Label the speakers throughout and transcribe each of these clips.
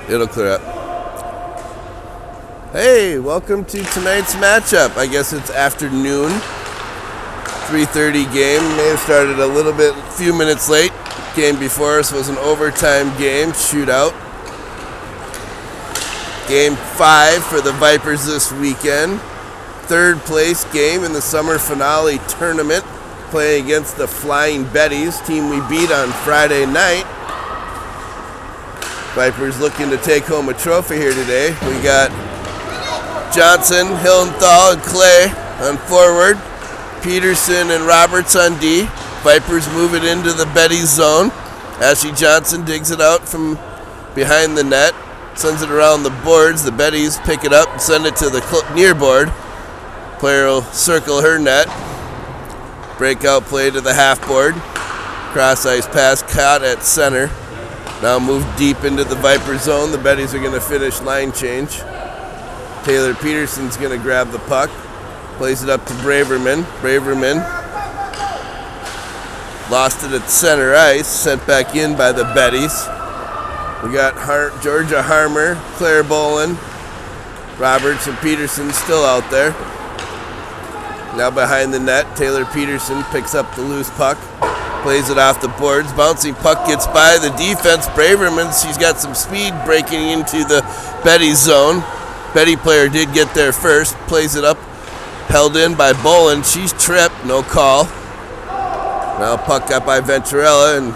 Speaker 1: It'll clear up. Hey, welcome to tonight's matchup. I guess it's afternoon. 3:30 game. May have started a few minutes late. Game before us was an overtime game, shootout. Game 5 for the Vipers this weekend. Third place game in the summer finale tournament, playing against the Flying Betties, team we beat on Friday night. Vipers looking to take home a trophy here today. We got Johnson, Hillenthal, and Clay on forward. Peterson and Roberts on D. Vipers move it into the Betties zone. Ashley Johnson digs it out from behind the net, sends it around the boards. The Betties pick it up and send it to the near board. Player will circle her net. Breakout play to the half board. Cross ice pass caught at center. Now move deep into the Viper zone. The Betties are going to finish line change. Taylor Peterson's going to grab the puck. Plays it up to Braverman. Braverman lost it at center ice. Sent back in by the Betties. We got Georgia Harmer, Claire Bolin, Roberts, and Peterson still out there. Now behind the net, Taylor Peterson picks up the loose puck. Plays it off the boards. Bouncing puck gets by the defense. Braverman, she's got some speed breaking into the Betty zone. Betty player did get there first. Plays it up. Held in by Bolin. She's tripped. No call. Now puck up by Venturella, and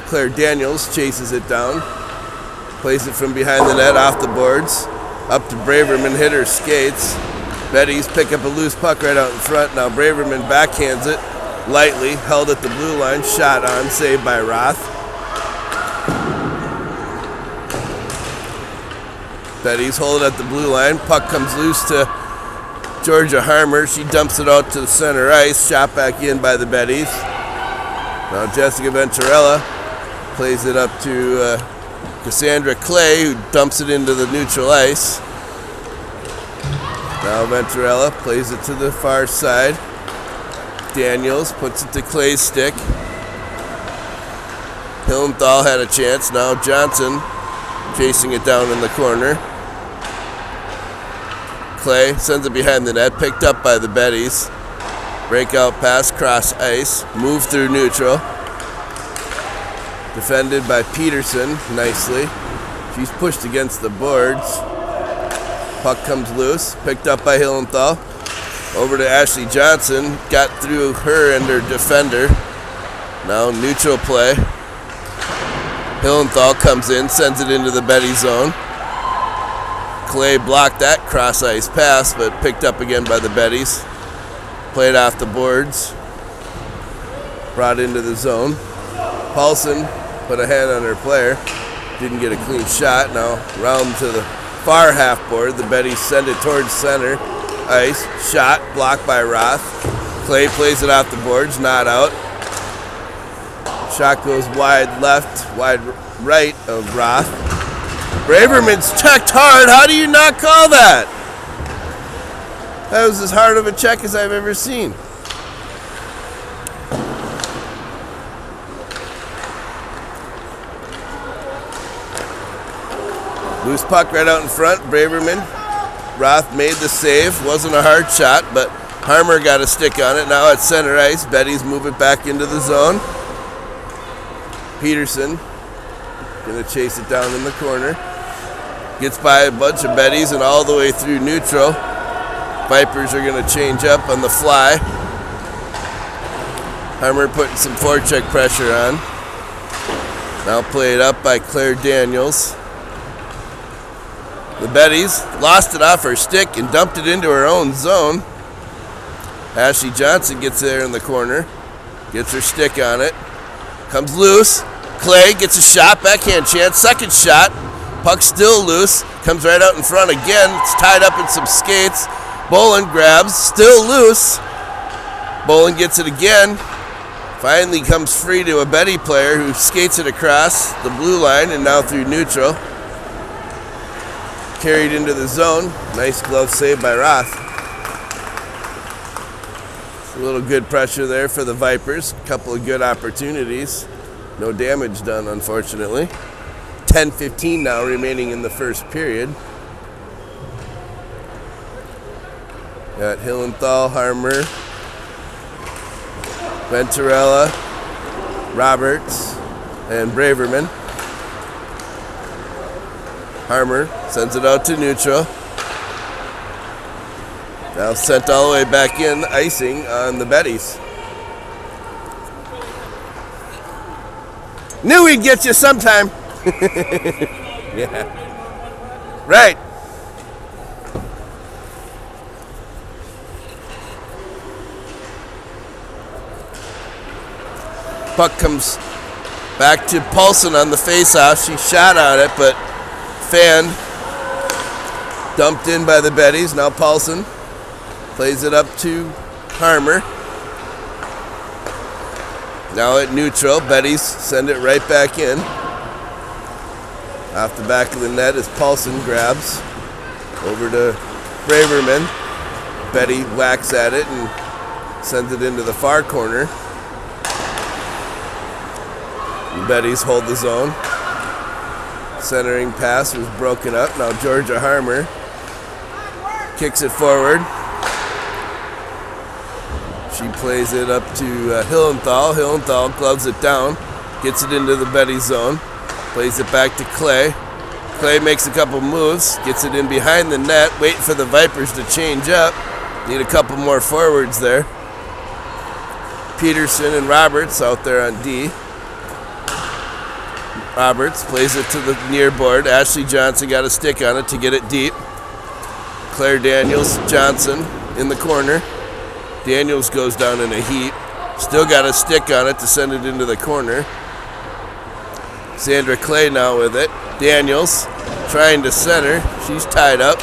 Speaker 1: Claire Daniels chases it down. Plays it from behind the net off the boards. Up to Braverman. Hit her skates. Betty's pick up a loose puck right out in front. Now Braverman backhands it. Lightly, held at the blue line, shot on, saved by Roth. Betty's holding at the blue line. Puck comes loose to Georgia Harmer. She dumps it out to the center ice, shot back in by the Betties. Now Jessica Venturella plays it up to Cassandra Clay, who dumps it into the neutral ice. Now Venturella plays it to the far side. Daniels puts it to Clay's stick. Hillenthal had a chance. Now Johnson chasing it down in the corner. Clay sends it behind the net, picked up by the Betties. Breakout pass, cross ice, move through neutral. Defended by Peterson nicely. She's pushed against the boards. Puck comes loose, picked up by Hillenthal. Over to Ashley Johnson, got through her and her defender. Now neutral play. Hillenthal comes in, sends it into the Betty zone. Clay blocked that cross ice pass, but picked up again by the Betties. Played off the boards. Brought into the zone. Paulson put a hand on her player. Didn't get a clean shot. Now round to the far half board. The Betties send it towards center ice. Shot blocked by Roth. Clay plays it off the boards, not out. Shot goes wide left, wide right of Roth. Braverman's checked hard. How do you not call that? That was as hard of a check as I've ever seen. Loose puck right out in front. Braverman. Roth made the save. Wasn't a hard shot, but Harmer got a stick on it. Now at center ice, Betty's move it back into the zone. Peterson gonna chase it down in the corner. Gets by a bunch of Betties and all the way through neutral. Vipers are gonna change up on the fly. Harmer putting some forecheck pressure on. Now played up by Claire Daniels. The Betties lost it off her stick and dumped it into her own zone. Ashley Johnson gets there in the corner. Gets her stick on it. Comes loose. Clay gets a shot, backhand chance. Second shot. Puck still loose. Comes right out in front again. It's tied up in some skates. Bolin grabs. Still loose. Bolin gets it again. Finally comes free to a Betty player who skates it across the blue line and now through neutral. Carried into the zone. Nice glove save by Roth. A little good pressure there for the Vipers. A couple of good opportunities. No damage done, unfortunately. 10:15 now remaining in the first period. Got Hillenthal, Harmer, Venturella, Roberts, and Braverman. Harmer sends it out to neutral. Now sent all the way back in, icing on the Betties. Knew we'd get you sometime. Yeah. Right. Puck comes back to Paulson on the faceoff. She shot on it, but fanned. Dumped in by the Betties. Now Paulson plays it up to Harmer. Now at neutral, Betties send it right back in. Off the back of the net as Paulson grabs. Over to Braverman. Betty whacks at it and sends it into the far corner. The Betties hold the zone. Centering pass was broken up. Now Georgia Harmer kicks it forward. She plays it up to Hillenthal. Hillenthal gloves it down, gets it into the Betty zone, plays it back to Clay. Clay makes a couple moves, gets it in behind the net, waiting for the Vipers to change up. Need a couple more forwards there. Peterson and Roberts out there on D. Roberts plays it to the near board. Ashley Johnson got a stick on it to get it deep. Claire Daniels, Johnson in the corner. Daniels goes down in a heap. Still got a stick on it to send it into the corner. Sandra Clay now with it. Daniels trying to center. She's tied up.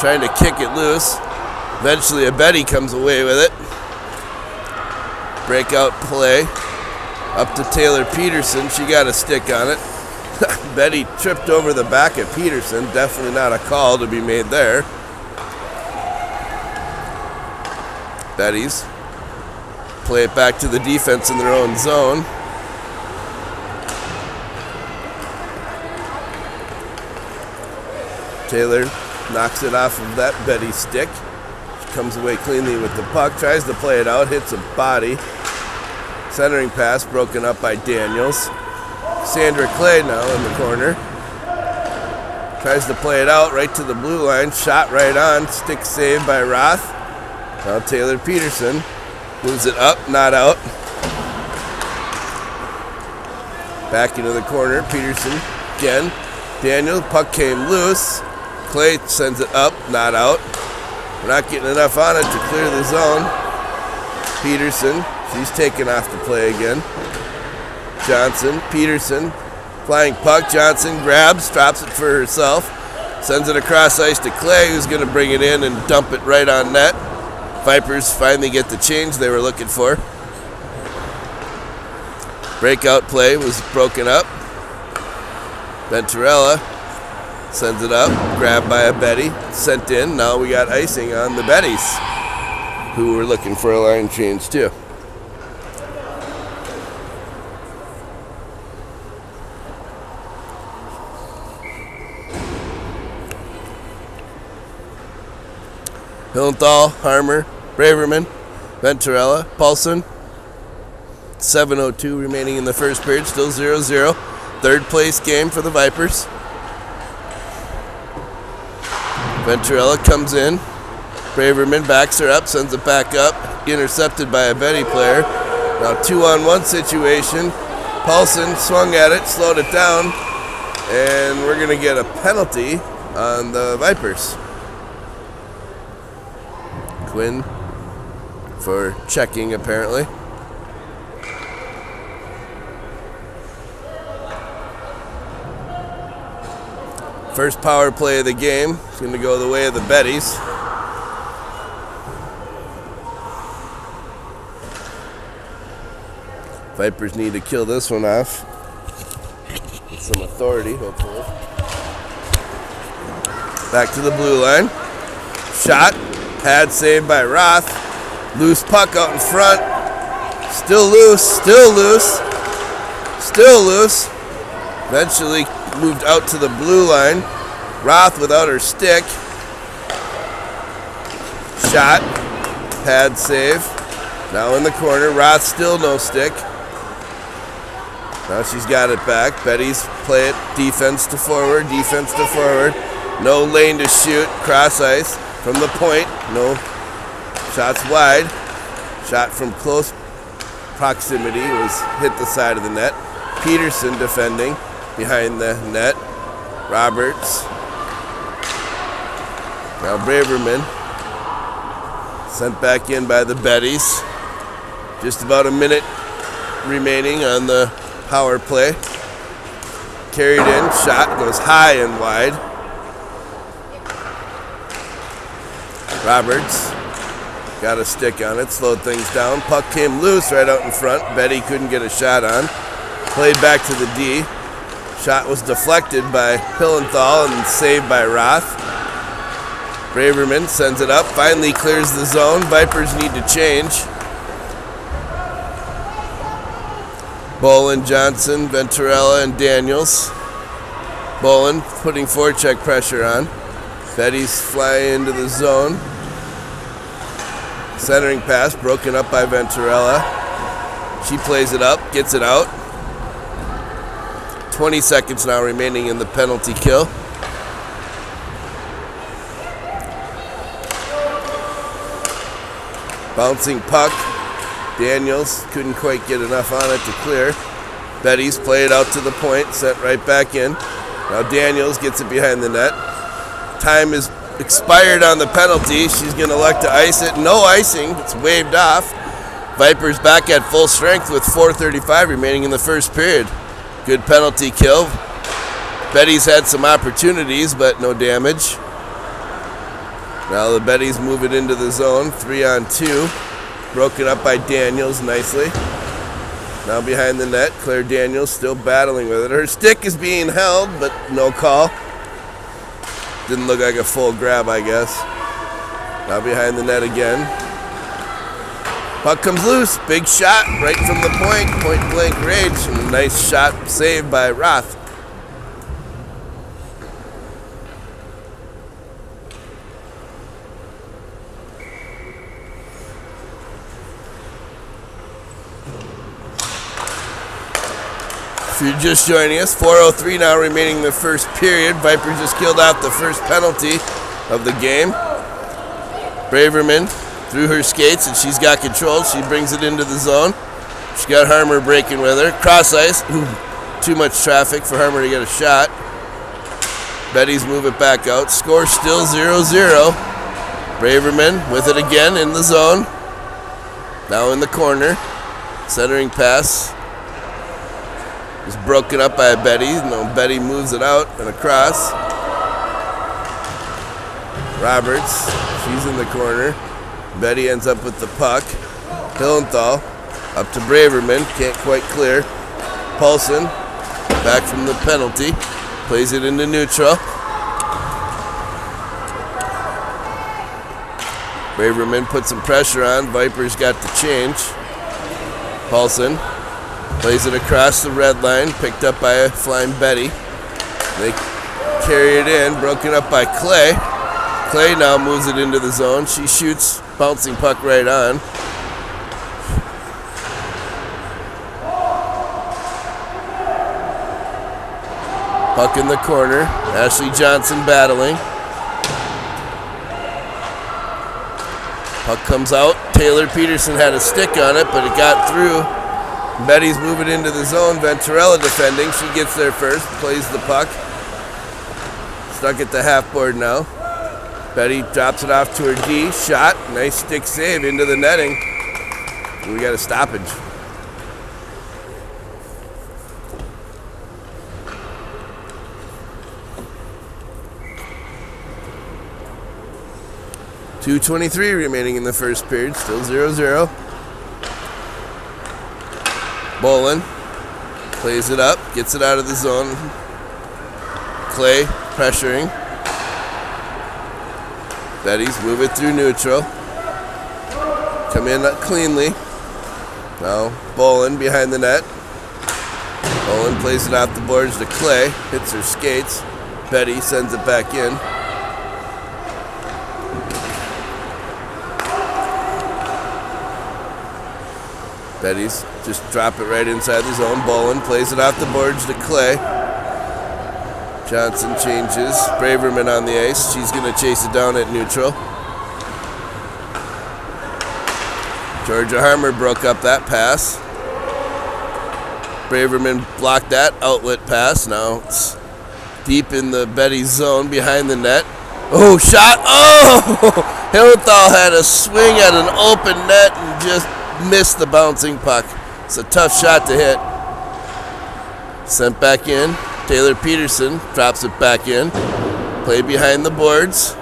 Speaker 1: Trying to kick it loose. Eventually a Betty comes away with it. Breakout play. Up to Taylor Peterson. She got a stick on it. Betty tripped over the back of Peterson. Definitely not a call to be made there. Betties play it back to the defense in their own zone. Taylor knocks it off of that Betty stick. She comes away cleanly with the puck, tries to play it out, hits a body. Centering pass broken up by Daniels. Sandra Clay now in the corner. Tries to play it out right to the blue line, shot right on, stick saved by Roth. Now Taylor Peterson moves it up, not out. Back into the corner, Peterson again. Daniel, puck came loose. Clay sends it up, not out. We're not getting enough on it to clear the zone. Peterson, she's taken off the play again. Johnson, Peterson, flying puck. Johnson grabs, drops it for herself. Sends it across ice to Clay, who's going to bring it in and dump it right on net. Vipers finally get the change they were looking for. Breakout play was broken up. Venturella sends it up, grabbed by a Betty, sent in. Now we got icing on the Betties, who were looking for a line change too. Hillenthal, Harmer, Braverman, Venturella, Paulson. 7:02 remaining in the first period, still 0-0. Third place game for the Vipers. Venturella comes in. Braverman backs her up, sends it back up. Intercepted by a Betty player. Now 2-on-1 situation. Paulson swung at it, slowed it down, and we're going to get a penalty on the Vipers. Quinn for checking, apparently. First power play of the game. It's going to go the way of the Betties. Vipers need to kill this one off with some authority, hopefully. Back to the blue line. Shot. Pad saved by Roth. Loose puck out in front. Still loose. Still loose. Still loose. Eventually moved out to the blue line. Roth without her stick. Shot. Pad save. Now in the corner. Roth still no stick. Now she's got it back. Betty's play it defense to forward. Defense to forward. No lane to shoot. Cross ice from the point. No shots wide. Shot from close proximity was hit the side of the net. Peterson defending behind the net. Roberts. Now Braverman. Sent back in by the Bettys. Just about a minute remaining on the power play. Carried in. Shot goes high and wide. Roberts got a stick on it. Slowed things down. Puck came loose right out in front. Betty couldn't get a shot on. Played back to the D. Shot was deflected by Hillenthal and saved by Roth. Braverman sends it up. Finally clears the zone. Vipers need to change. Bolin, Johnson, Venturella, and Daniels. Bolin putting forecheck pressure on. Betty's fly into the zone. Centering pass broken up by Venturella. She plays it up, gets it out. 20 seconds now remaining in the penalty kill. Bouncing puck. Daniels couldn't quite get enough on it to clear. Betty's played out to the point, sent right back in. Now Daniels gets it behind the net. Time is expired on the penalty. She's going to elect to ice it. No icing. It's waved off. Vipers back at full strength with 4:35 remaining in the first period. Good penalty kill. Betty's had some opportunities, but no damage. Now the Bettys move it into the zone. 3-on-2. Broken up by Daniels nicely. Now behind the net, Claire Daniels still battling with it. Her stick is being held, but no call. Didn't look like a full grab, I guess. Now behind the net again. Puck comes loose. Big shot right from the point. Point blank range. And a nice shot saved by Roth. If you're just joining us, 4:03 now remaining in the first period. Vipers just killed out the first penalty of the game. Braverman through her skates, and she's got control. She brings it into the zone. She's got Harmer breaking with her. Cross ice. Too much traffic for Harmer to get a shot. Betty's move it back out. Score still 0-0. Braverman with it again in the zone. Now in the corner. Centering pass. Is broken up by Betty. No, Betty moves it out and across. Roberts, she's in the corner. Betty ends up with the puck. Hillenthal up to Braverman, can't quite clear. Paulson, back from the penalty, plays it into neutral. Braverman puts some pressure on. Vipers got the change. Paulson plays it across the red line, picked up by a flying Betty. They carry it in, broken up by Clay. Clay now moves it into the zone. She shoots, bouncing puck right on. Puck in the corner. Ashley Johnson battling. Puck comes out. Taylor Peterson had a stick on it, but it got through. Betty's moving into the zone. Venturella defending. She gets there first, plays the puck. Stuck at the half board now. Betty drops it off to her D. Shot. Nice stick save into the netting. We got a stoppage. .2:23 remaining in the first period. Still 0-0. Bolin plays it up, gets it out of the zone. Clay pressuring. Betty's move it through neutral. Come in cleanly. Now Bolin behind the net. Bolin plays it off the boards to Clay. Hits her skates. Betty sends it back in. Betty's just drop it right inside the zone. Bolin plays it off the boards to Clay. Johnson changes. Braverman on the ice. She's going to chase it down at neutral. Georgia Harmer broke up that pass. Braverman blocked that outlet pass. Now it's deep in the Betty zone behind the net. Oh, shot. Oh! Hillenthal had a swing at an open net and just missed the bouncing puck. It's a tough shot to hit. Sent back in. Taylor Peterson drops it back in. Play behind the boards.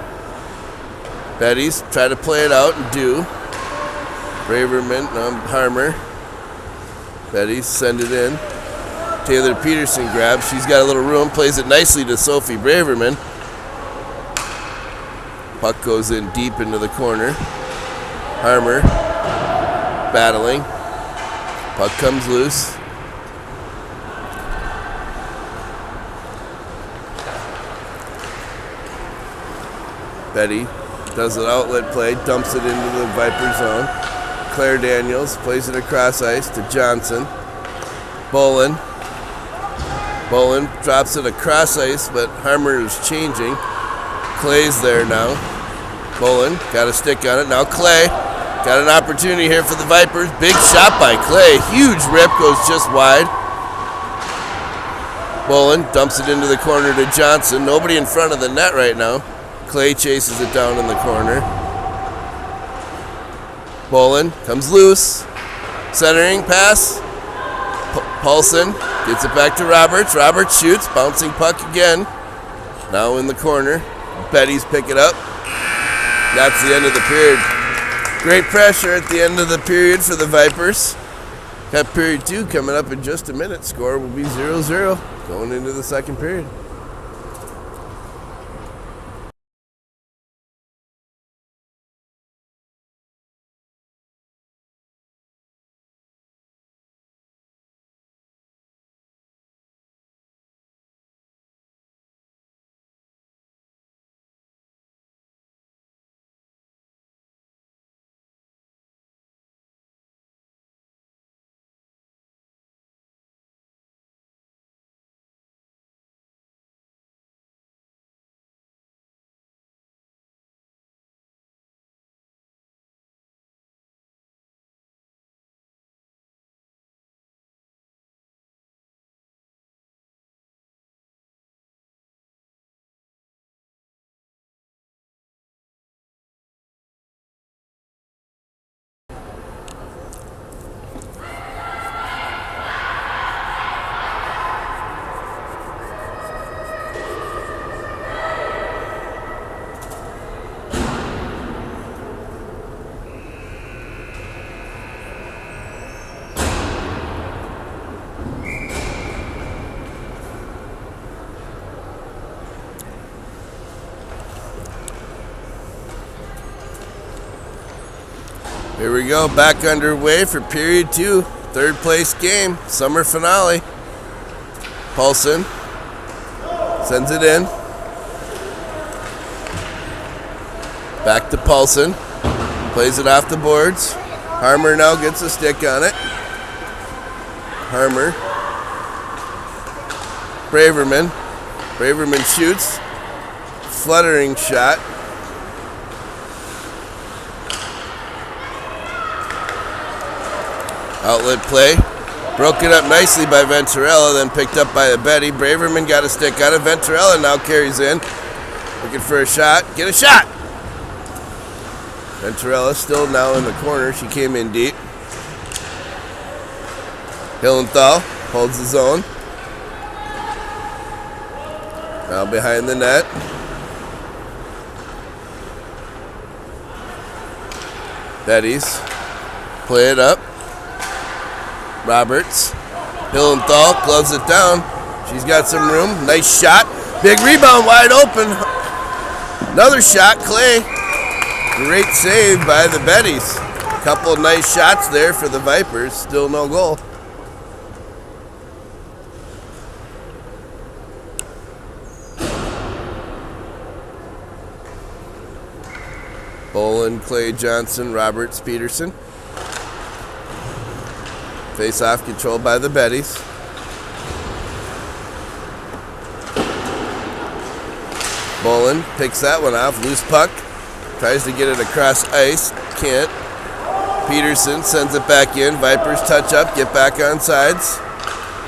Speaker 1: Betty's try to play it out and do. Braverman, Harmer. Betty send it in. Taylor Peterson grabs. She's got a little room. Plays it nicely to Sophie Braverman. Puck goes in deep into the corner. Harmer battling. Puck comes loose. Betty does an outlet play, dumps it into the Viper zone. Claire Daniels plays it across ice to Johnson. Bolin drops it across ice, but Harmer is changing. Clay's there now. Bolin got a stick on it. Now Clay got an opportunity here for the Vipers. Big shot by Clay. Huge rip, goes just wide. Bolin dumps it into the corner to Johnson. Nobody in front of the net right now. Clay chases it down in the corner. Bolin comes loose. Centering pass. Paulson gets it back to Roberts. Roberts shoots. Bouncing puck again. Now in the corner. Betty's pick it up. That's the end of the period. Great pressure at the end of the period for the Vipers. Got period 2 coming up in just a minute. Score will be 0-0 going into the second period. Here we go, back underway for period 2. Third place game, summer finale. Paulson sends it in. Back to Paulson. Plays it off the boards. Harmer now gets a stick on it. Harmer. Braverman. Braverman shoots. Fluttering shot. Outlet play. Broken up nicely by Venturella, then picked up by the Betty. Braverman got a stick on it. Venturella now carries in. Looking for a shot. Get a shot! Venturella still now in the corner. She came in deep. Hillenthal holds the zone. Now behind the net. Betty's. Play it up. Roberts. Hillenthal gloves it down. She's got some room. Nice shot. Big rebound, wide open. Another shot, Clay. Great save by the Bettys. Couple nice shots there for the Vipers. Still no goal. Bolin, Clay, Johnson, Roberts, Peterson. Face-off controlled by the Bettys. Bolin picks that one off. Loose puck. Tries to get it across ice. Can't. Peterson sends it back in. Vipers touch up. Get back on sides.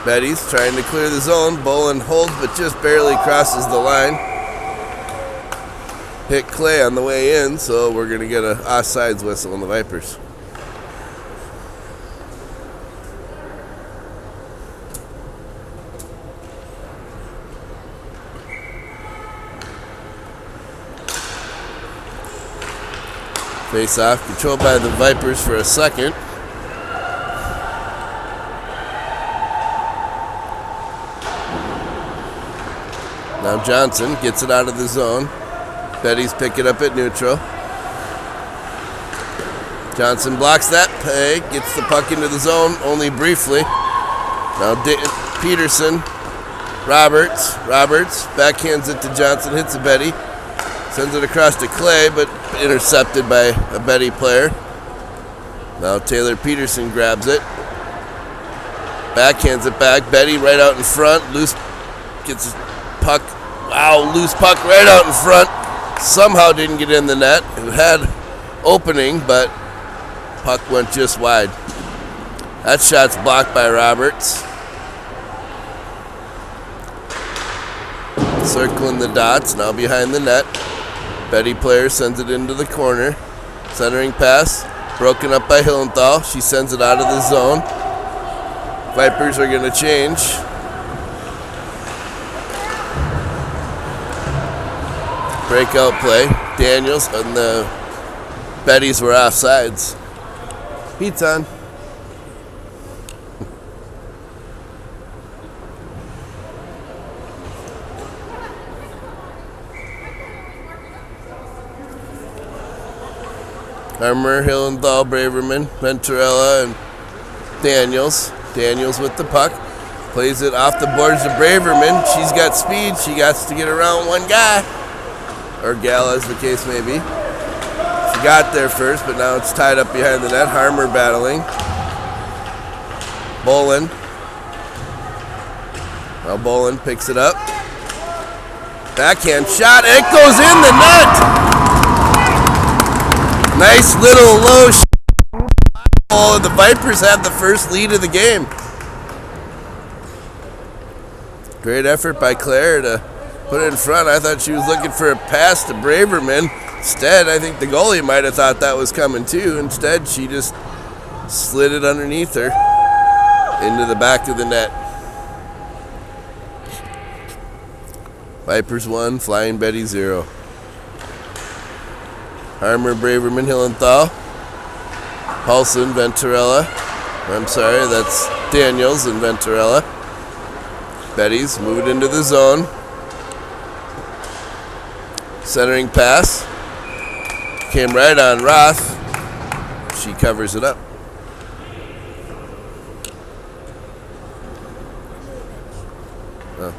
Speaker 1: Bettys trying to clear the zone. Bolin holds but just barely crosses the line. Hit Clay on the way in, so we're going to get an offsides whistle on the Vipers. Face-off controlled by the Vipers for a second. Now Johnson gets it out of the zone. Bettys pick it up at neutral. Johnson blocks that play, gets the puck into the zone only briefly. Now Peterson, Roberts backhands it to Johnson, hits a Betty. Sends it across to Clay, but intercepted by a Betty player. Now Taylor Peterson grabs it. Backhands it back. Betty right out in front. Loose gets a puck. Wow, loose puck right out in front. Somehow didn't get in the net. It had opening, but puck went just wide. That shot's blocked by Roberts. Circling the dots, now behind the net. Betty player sends it into the corner. Centering pass, broken up by Hillenthal. She sends it out of the zone. Vipers are going to change. Breakout play. Daniels and the Bettys were offsides. Heat's on. Harmer, Hillenthal, Braverman, Venturella, and Daniels. Daniels with the puck. Plays it off the boards to Braverman. She's got speed. She got to get around one guy. Or gal, as the case may be. She got there first, but now it's tied up behind the net. Harmer battling. Bolin. Now Bolin picks it up. Backhand shot. It goes in the net. Nice little low shot. Oh, the Vipers have the first lead of the game. Great effort by Claire to put it in front. I thought she was looking for a pass to Braverman. Instead, I think the goalie might have thought that was coming too. Instead, she just slid it underneath her into the back of the net. Vipers 1, Flying Betty 0. Harmer, Braverman, Hillenthal, Paulson, Venturella. I'm sorry, that's Daniels and Venturella. Bettys move it into the zone. Centering pass. Came right on Roth. She covers it up. Oh.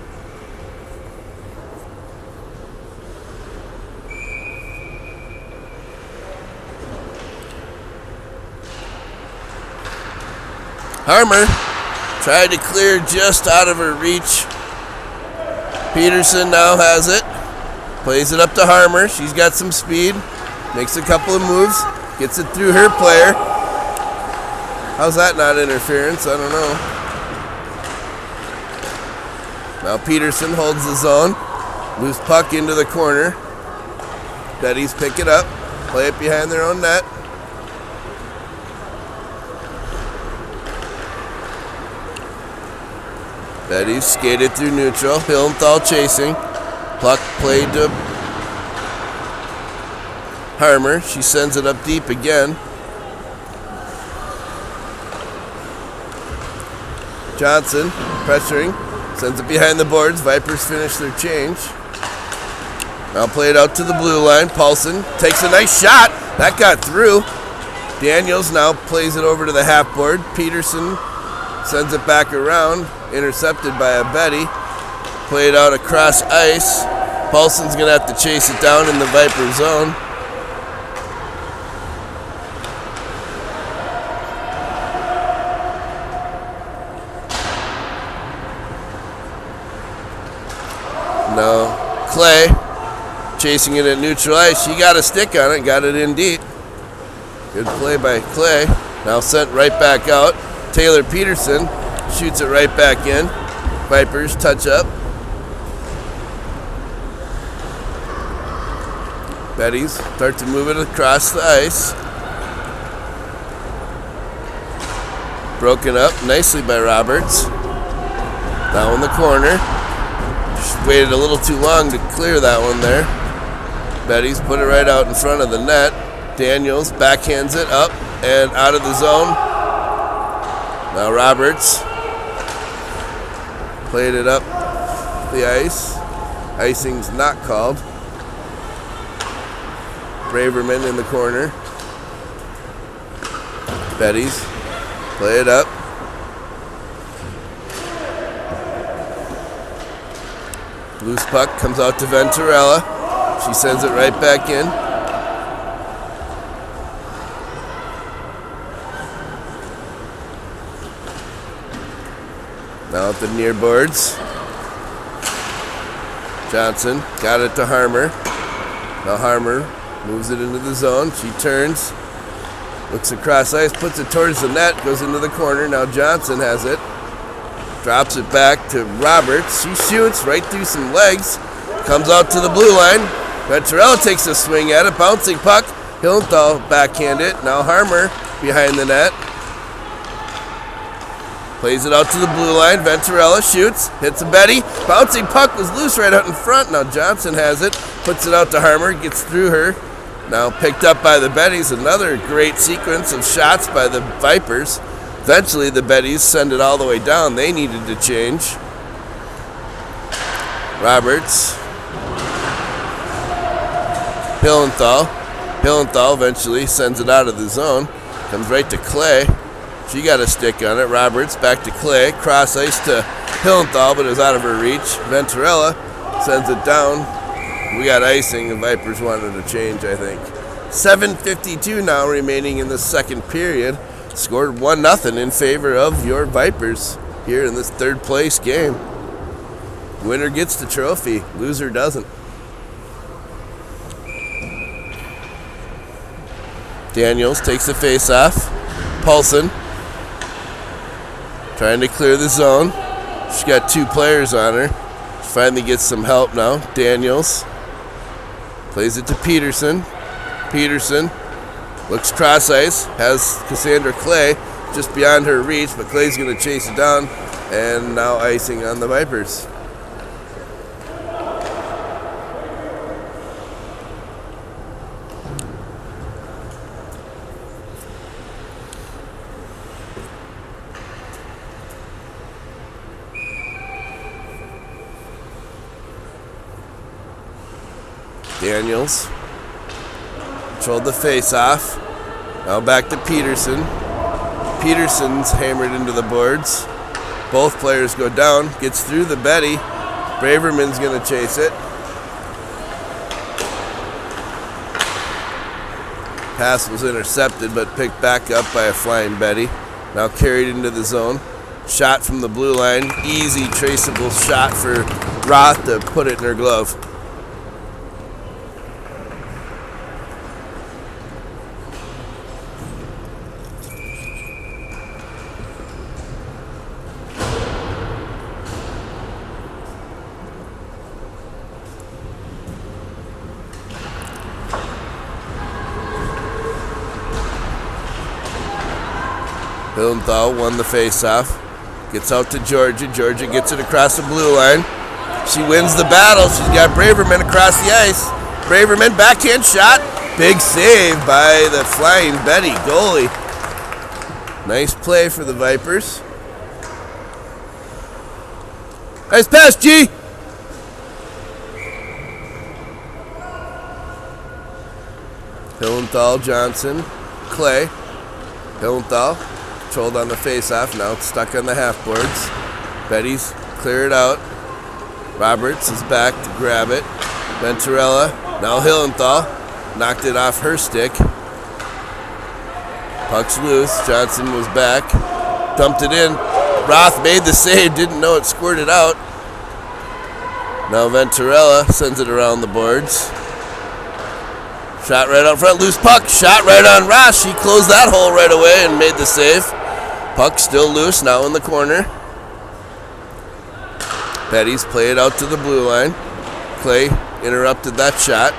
Speaker 1: Harmer tried to clear just out of her reach. Peterson now has it. Plays it up to Harmer. She's got some speed. Makes a couple of moves. Gets it through her player. How's that not interference? I don't know. Now Peterson holds the zone. Loose puck into the corner. Bettys pick it up. Play it behind their own net. Bettys skated through neutral. Hillenthal chasing. Puck played to Harmer. She sends it up deep again. Johnson pressuring. Sends it behind the boards. Vipers finish their change. Now play it out to the blue line. Paulson takes a nice shot. That got through. Daniels now plays it over to the half board. Peterson sends it back around. Intercepted by a Betty. Played out across ice. Paulson's going to have to chase it down in the Viper zone. Now Clay chasing it at neutral ice. She got a stick on it, got it in deep. Good play by Clay. Now sent right back out. Taylor Peterson shoots it right back in. Vipers touch up. Betties start to move it across the ice. Broken up nicely by Roberts. Now in the corner. Just waited a little too long to clear that one there. Betties put it right out in front of the net. Daniels backhands it up and out of the zone. Now Roberts played it up the ice. Icing's not called. Braverman in the corner. Betties play it up. Loose puck comes out to Venturella. She sends it right back in. Now at the near boards. Johnson got it to Harmer. Now Harmer moves it into the zone. She turns. Looks across ice, puts it towards the net, goes into the corner. Now Johnson has it. Drops it back to Roberts. She shoots right through some legs. Comes out to the blue line. Venturella takes a swing at it. Bouncing puck. Hillenthal backhand it. Now Harmer behind the net. Plays it out to the blue line. Venturella shoots. Hits a Betty. Bouncing puck was loose right out in front. Now Johnson has it. Puts it out to Harmer. Gets through her. Now picked up by the Betties. Another great sequence of shots by the Vipers. Eventually the Betties send it all the way down. They needed to change. Roberts. Hillenthal. Hillenthal eventually sends it out of the zone. Comes right to Clay. She got a stick on it. Roberts back to Clay. Cross ice to Hillenthal, but it was out of her reach. Venturella sends it down. We got icing. The Vipers wanted to change, I think. 7:52 now remaining in the second period. Scored 1-0 in favor of your Vipers here in this third place game. Winner gets the trophy. Loser doesn't. Daniels takes the face off. Paulson trying to clear the zone. She's got two players on her. She finally gets some help now. Daniels plays it to Peterson. Peterson looks cross ice, has Cassandra Clay just beyond her reach, but Clay's going to chase it down, and now icing on the Vipers. Daniels controlled the face-off. Now back to Peterson. Peterson's hammered into the boards. Both players go down. Gets through the Betty. Braverman's going to chase it. Pass was intercepted, but picked back up by a flying Betty. Now carried into the zone. Shot from the blue line. Easy, traceable shot for Roth to put it in her glove. Hillenthal won the face-off. Gets out to Georgia. Georgia gets it across the blue line. She wins the battle. She's got Braverman across the ice. Braverman, backhand shot. Big save by the flying Betty goalie. Nice play for the Vipers. Nice pass, G. Hillenthal, Johnson, Clay. Hillenthal controlled on the face-off. Now it's stuck on the half-boards. Betty's clear it out. Roberts is back to grab it. Venturella. Now Hillenthal knocked it off her stick. Puck's loose. Johnson was back. Dumped it in. Roth made the save. Didn't know it squirted out. Now Venturella sends it around the boards. Shot right out front, loose puck, shot right on Ross. She closed that hole right away and made the save. Puck still loose, now in the corner. Betty's play it out to the blue line. Clay interrupted that shot.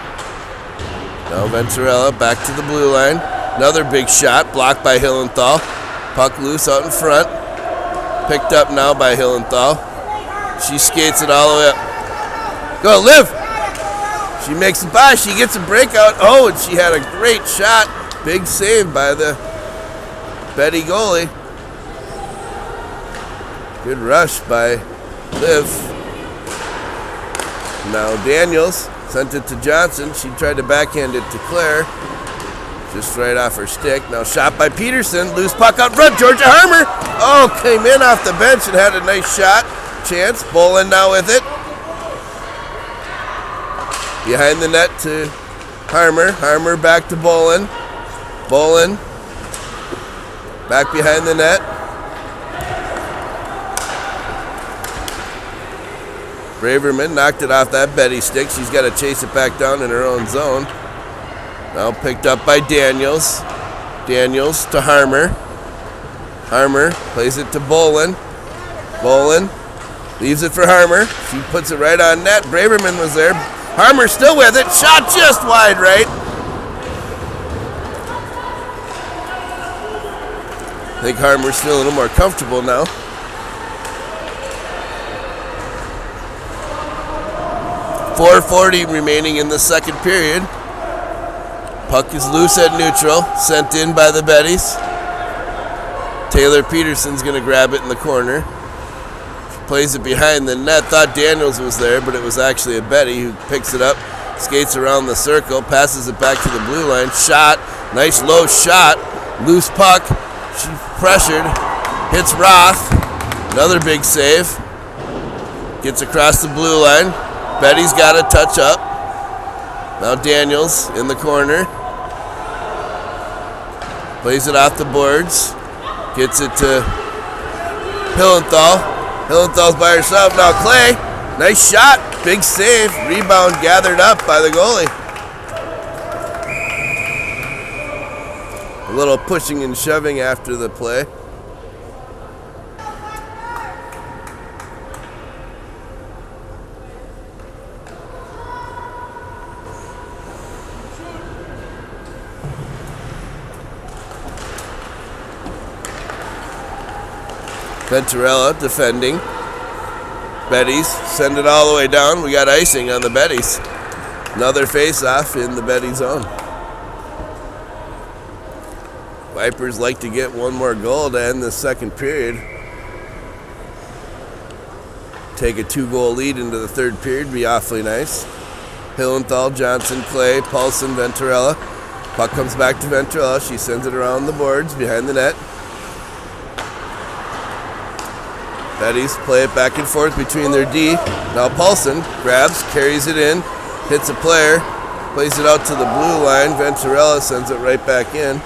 Speaker 1: Now Venturella back to the blue line. Another big shot, blocked by Hillenthal. Puck loose out in front. Picked up now by Hillenthal. She skates it all the way up. Go, Liv! She makes it by, she gets a breakout. Oh, and she had a great shot. Big save by the Betty goalie. Good rush by Liv. Now Daniels sent it to Johnson. She tried to backhand it to Claire. Just right off her stick. Now shot by Peterson. Loose puck out front. Georgia Harmer. Oh, came in off the bench and had a nice shot. Chance. Bolin now with it. Behind the net to Harmer. Harmer back to Bolin. Bolin back behind the net. Braverman knocked it off that Betty stick. She's got to chase it back down in her own zone. Now picked up by Daniels. Daniels to Harmer. Harmer plays it to Bolin. Bolin leaves it for Harmer. She puts it right on net. Braverman was there. Harmer still with it. Shot just wide right. I think Harmer's feeling a little more comfortable now. .440 remaining in the second period. Puck is loose at neutral. Sent in by the Bettys. Taylor Peterson's going to grab it in the corner. Plays it behind the net. Thought Daniels was there, but it was actually a Betty who picks it up, skates around the circle, passes it back to the blue line. Shot. Nice low shot. Loose puck. She pressured. Hits Roth. Another big save. Gets across the blue line. Betty's got a touch up. Now Daniels in the corner. Plays it off the boards. Gets it to Hillenthal. Hillenthal's by herself. Now Clay. Nice shot. Big save. Rebound gathered up by the goalie. A little pushing and shoving after the play. Venturella defending. Bettys send it all the way down. We got icing on the Bettys. Another face-off in the Betty zone. Vipers like to get one more goal to end the second period. Take a 2-goal lead into the third period. Be awfully nice. Hillenthal, Johnson, Clay, Paulson, Venturella. Puck comes back to Venturella. She sends it around the boards behind the net. Bettys play it back and forth between their D. Now Paulson grabs, carries it in, hits a player, plays it out to the blue line. Venturella sends it right back in.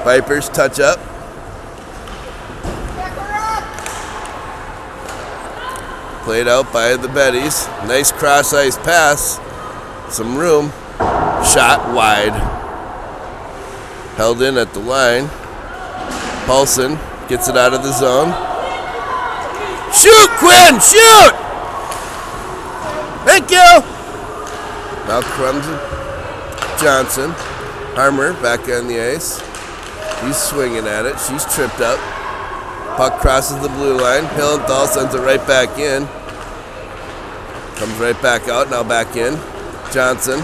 Speaker 1: Vipers touch up. Played out by the Bettys. Nice cross-ice pass. Some room. Shot wide. Held in at the line. Paulson gets it out of the zone. Shoot, Quinn! Shoot! Thank you! Now comes Johnson. Harmer back on the ice. He's swinging at it. She's tripped up. Puck crosses the blue line. Hillenthal sends it right back in. Comes right back out. Now back in. Johnson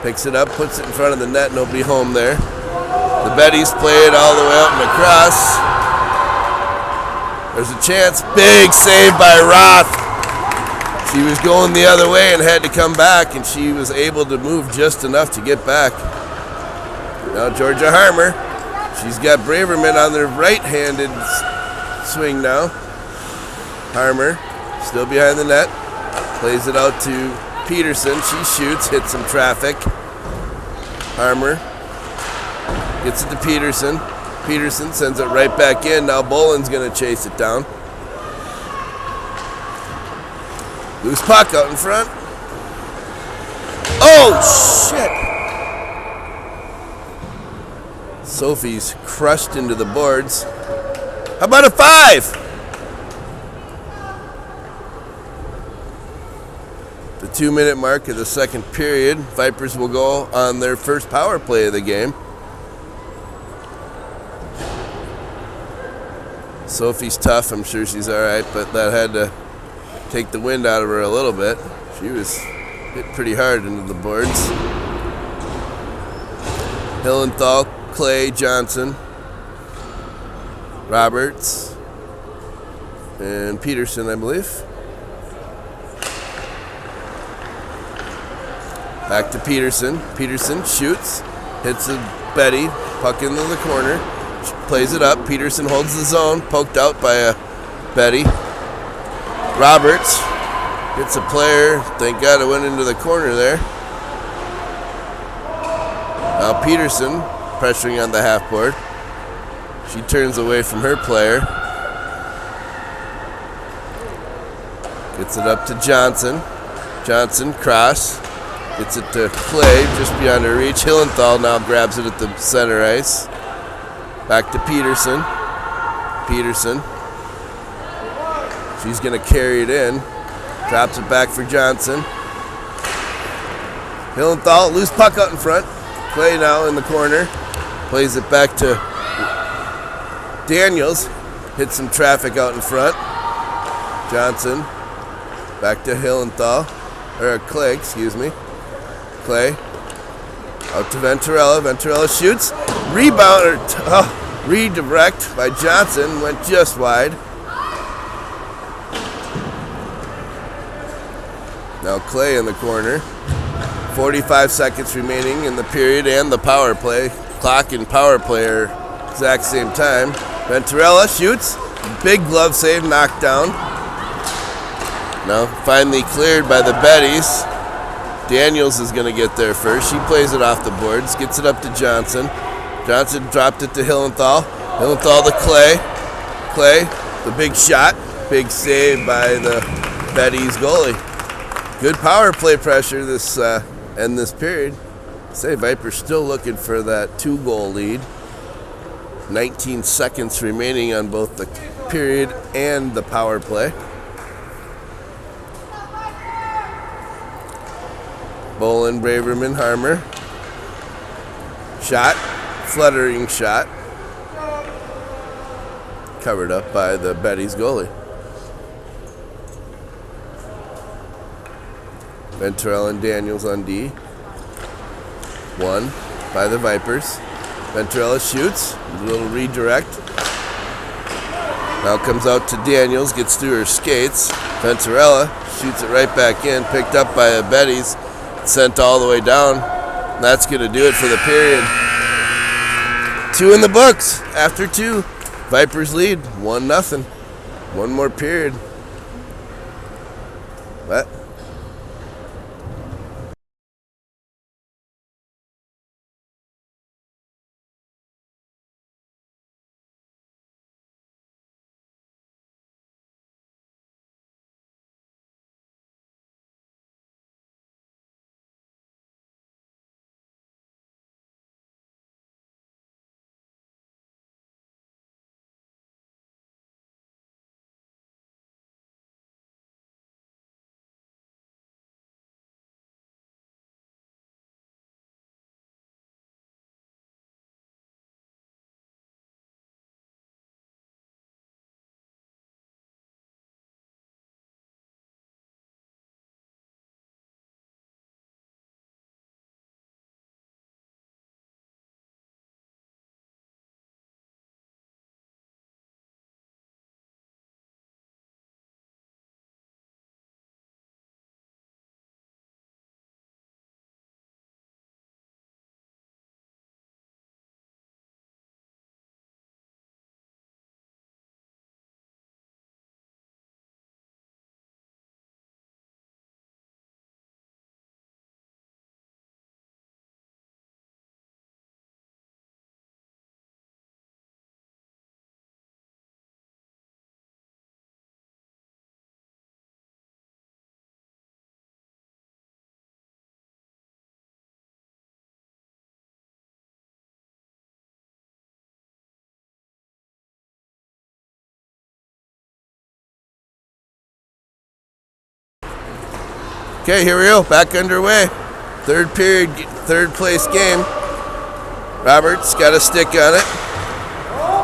Speaker 1: picks it up, puts it in front of the net. Nobody home there. The Bettys play it all the way out and across. There's a chance. Big save by Roth. She was going the other way and had to come back, and she was able to move just enough to get back. Now Georgia Harmer. She's got Braverman on their right-handed swing now. Harmer still behind the net. Plays it out to Peterson. She shoots, hits some traffic. Harmer gets it to Peterson. Peterson sends it right back in. Now Bolin's going to chase it down. Loose puck out in front. Oh, shit. Sophie's crushed into the boards. How about a 5? The 2-minute mark of the second period. Vipers will go on their first power play of the game. Sophie's tough. I'm sure she's all right, but that had to take the wind out of her a little bit. She was hit pretty hard into the boards. Hillenthal, Clay, Johnson, Roberts, and Peterson, I believe. Back to Peterson. Peterson shoots, hits a Betty, puck into the corner, plays it up. Peterson holds the zone, poked out by a Betty. Roberts hits a player. Thank God it went into the corner there. Now Peterson pressuring on the half board. She turns away from her player. Gets it up to Johnson. Johnson cross. Gets it to Clay just beyond her reach. Hillenthal now grabs it at the center ice. Back to Peterson. Peterson. She's going to carry it in. Drops it back for Johnson. Hillenthal, loose puck out in front. Clay now in the corner. Plays it back to Daniels. Hits some traffic out in front. Johnson. Back to Hillenthal. Or Clay, excuse me. Clay. Out to Venturella. Venturella shoots. Rebound. Redirect by Johnson. Went just wide. Now Clay in the corner. 45 seconds remaining in the period and the power play. Clock and power play are exact same time. Venturella shoots. Big glove save, knocked down. Now finally cleared by the Bettys. Daniels is going to get there first. She plays it off the boards. Gets it up to Johnson. Johnson dropped it to Hillenthal. Hillenthal to Clay. Clay, the big shot. Big save by the Bettys goalie. Good power play pressure this end this period. Say Vipers still looking for that 2-goal lead. 19 seconds remaining on both the period and the power play. Bolin, Braverman, Harmer. Shot. Fluttering shot. Covered up by the Bettys goalie. Venturella and Daniels on D. 1 by the Vipers. Venturella shoots. A little redirect. Now comes out to Daniels. Gets through her skates. Venturella shoots it right back in. Picked up by a Bettys. Sent all the way down. And that's going to do it for the period. 2 in the books. After 2. Vipers lead. 1-0. One more period. What? Okay, here we go. Back underway. Third period, third place game. Roberts got a stick on it.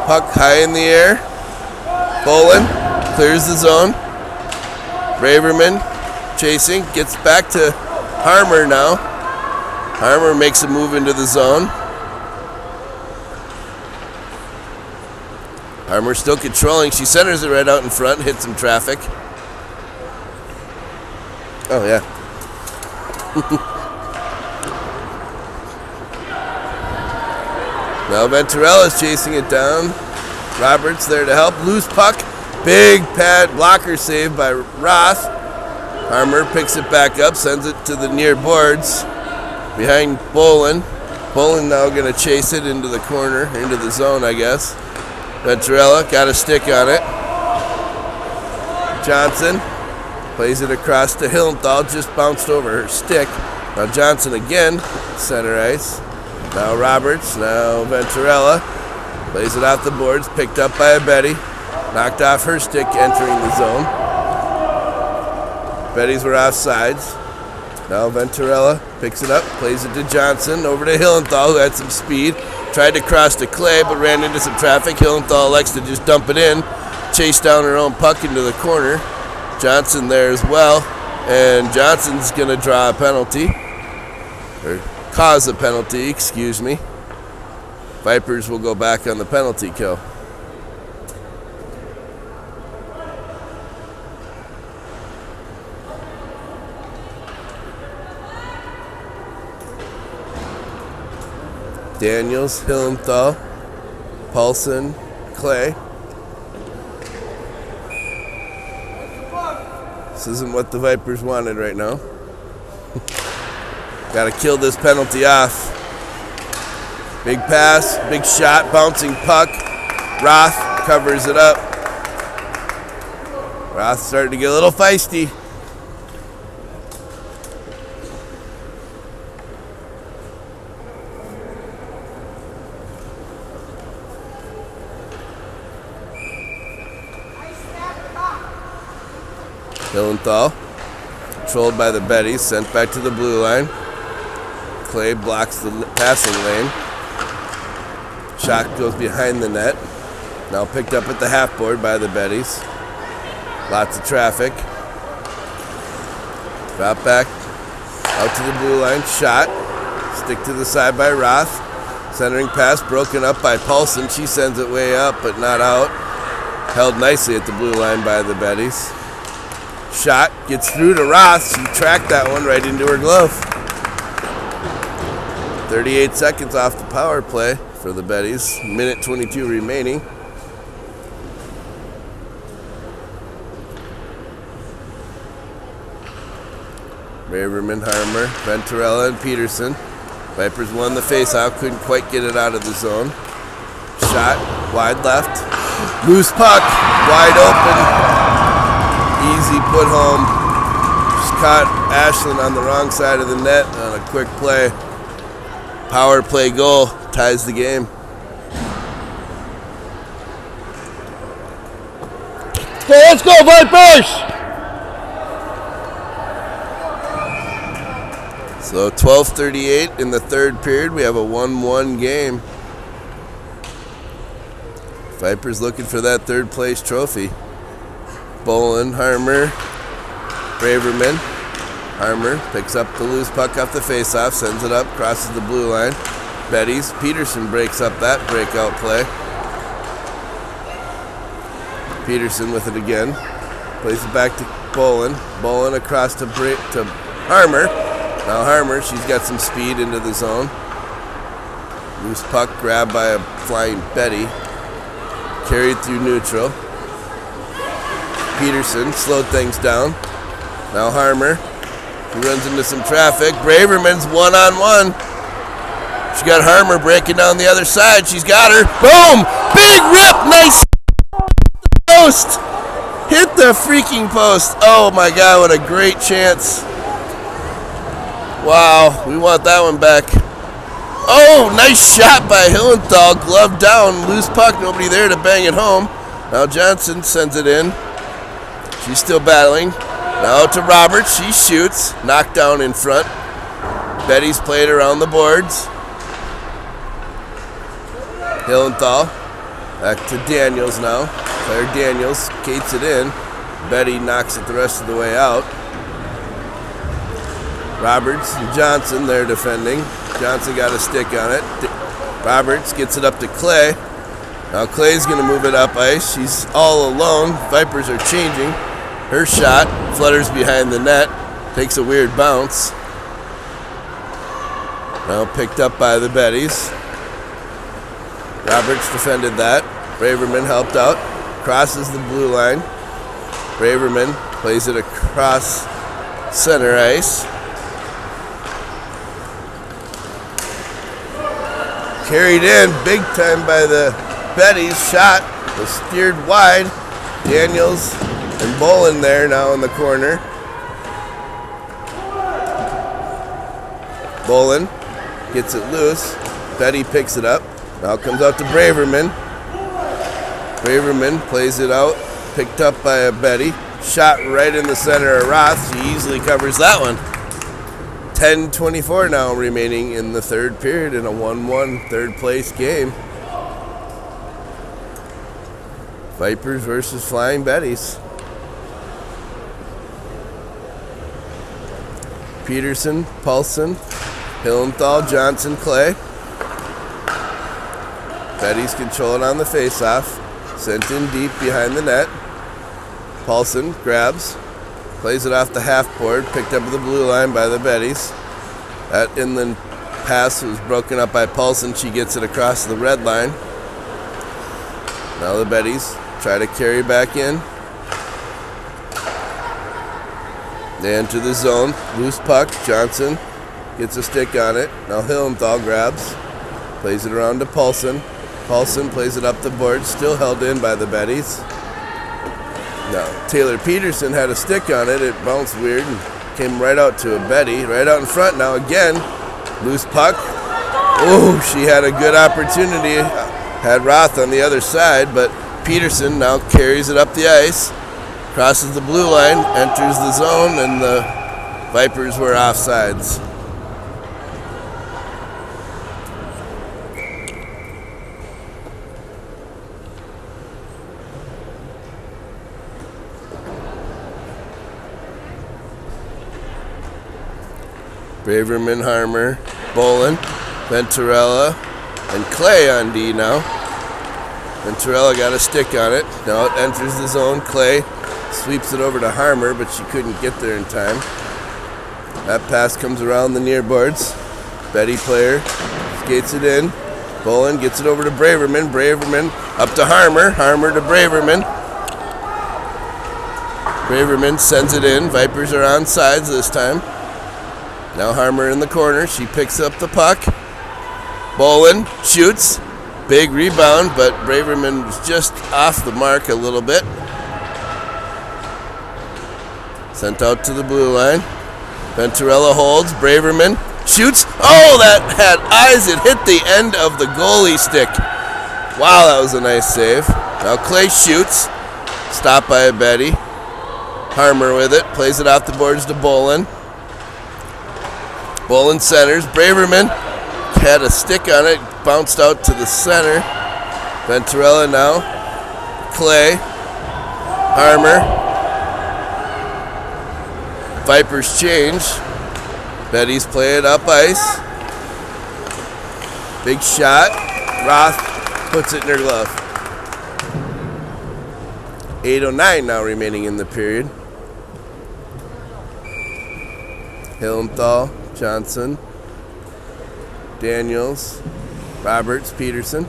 Speaker 1: Puck high in the air. Bolin clears the zone. Braverman chasing. Gets back to Harmer now. Harmer makes a move into the zone. Harmer still controlling. She centers it right out in front. Hits some traffic. Oh, yeah. Now Venturella's chasing it down. Roberts there to help. Loose puck. Big pad blocker save by Roth. Harmer picks it back up, sends it to the near boards. Behind Bolin. Bolin now going to chase it into the corner, into the zone, I guess. Venturella got a stick on it. Johnson plays it across to Hillenthal, just bounced over her stick. Now Johnson again, center ice. Now Roberts, now Venturella. Plays it off the boards, picked up by a Betty. Knocked off her stick entering the zone. Betty's were offsides. Now Venturella picks it up, plays it to Johnson, over to Hillenthal, who had some speed. Tried to cross to Clay, but ran into some traffic. Hillenthal elects to just dump it in. Chase down her own puck into the corner. Johnson there as well. And Johnson's going to draw a penalty. Or cause a penalty, excuse me. Vipers will go back on the penalty kill. Daniels, Hillenthal, Paulson, Clay. This isn't what the Vipers wanted right now. Got to kill this penalty off. Big pass, big shot, bouncing puck. Roth covers it up. Roth starting to get a little feisty. Hillenthal, controlled by the Bettys, sent back to the blue line. Clay blocks the passing lane. Shot goes behind the net. Now picked up at the half board by the Bettys. Lots of traffic. Drop back out to the blue line. Shot. Stick to the side by Roth. Centering pass broken up by Paulson. She sends it way up but not out. Held nicely at the blue line by the Bettys. Shot gets through to Roth. She tracked that one right into her glove. 38 seconds off the power play for the Bettys. Minute 22 remaining. Braverman, Harmer, Venturella, and Peterson. Vipers won the faceoff. Couldn't quite get it out of the zone. Shot wide left. Loose puck. Wide open. Easy put home. Just caught Ashland on the wrong side of the net on a quick play. Power play goal ties the game.
Speaker 2: Okay, let's go, Vipers!
Speaker 1: So 12:38 in the third period. We have a 1-1 game. Vipers looking for that third place trophy. Bolin, Harmer, Braverman. Harmer picks up the loose puck off the faceoff, sends it up, crosses the blue line. Bettys. Peterson breaks up that breakout play. Peterson with it again. Plays it back to Bolin. Bolin across to Harmer. Now Harmer, she's got some speed into the zone. Loose puck grabbed by a flying Betty. Carried through neutral. Peterson slowed things down. Now Harmer. He runs into some traffic. Braverman's one-on-one. She got Harmer breaking down the other side. She's got her. Boom! Big rip! Nice post! Hit the freaking post. Oh my God, what a great chance. Wow, we want that one back. Oh, nice shot by Hillenthal. Glove down, loose puck, nobody there to bang it home. Now Johnson sends it in. She's still battling. Now to Roberts. She shoots. Knocked down in front. Betty's played around the boards. Hillenthal. Back to Daniels now. Claire Daniels skates it in. Betty knocks it the rest of the way out. Roberts and Johnson, they're defending. Johnson got a stick on it. Roberts gets it up to Clay. Now Clay's going to move it up ice. She's all alone. Vipers are changing. Her shot flutters behind the net. Takes a weird bounce. Now picked up by the Bettys. Roberts defended that. Braverman helped out. Crosses the blue line. Braverman plays it across center ice. Carried in big time by the Bettys. Shot was steered wide. Daniels and Bolin there now in the corner. Bolin gets it loose. Betty picks it up. Now comes out to Braverman. Braverman plays it out. Picked up by a Betty. Shot right in the center of Roth. She easily covers that one. 10:24 now remaining in the third period in a 1-1 third place game. Vipers versus Flying Bettys. Peterson, Paulson, Hillenthal, Johnson, Clay. Bettys control it on the faceoff. Sent in deep behind the net. Paulson grabs. Plays it off the half board. Picked up the blue line by the Bettys. That inland pass was broken up by Paulson. She gets it across the red line. Now the Bettys try to carry back in. They enter the zone. Loose puck. Johnson gets a stick on it. Now Hillenthal grabs. Plays it around to Paulson. Paulson plays it up the board. Still held in by the Bettys. Now Taylor Peterson had a stick on it. It bounced weird and came right out to a Betty. Right out in front now again. Loose puck. Oh, she had a good opportunity. Had Roth on the other side, but Peterson now carries it up the ice. Crosses the blue line, enters the zone, and the Vipers were offsides. Braverman, Harmer, Bolin, Venturella, and Clay on D now. Venturella got a stick on it. Now it enters the zone. Clay sweeps it over to Harmer, but she couldn't get there in time. That pass comes around the near boards. Betty player skates it in. Bolin gets it over to Braverman. Braverman up to Harmer. Harmer to Braverman. Braverman sends it in. Vipers are on sides this time. Now Harmer in the corner. She picks up the puck. Bolin shoots. Big rebound, but Braverman was just off the mark a little bit. Sent out to the blue line. Venturella holds. Braverman shoots. Oh, that had eyes. It hit the end of the goalie stick. Wow, that was a nice save. Now Clay shoots. Stopped by a Betty. Harmer with it. Plays it off the boards to Bolin. Bolin centers. Braverman had a stick on it. Bounced out to the center. Venturella now. Clay. Harmer. Vipers change. Betty's play it up ice. Big shot. Roth puts it in her glove. 8:09 now remaining in the period. Hillenthal, Johnson, Daniels, Roberts, Peterson.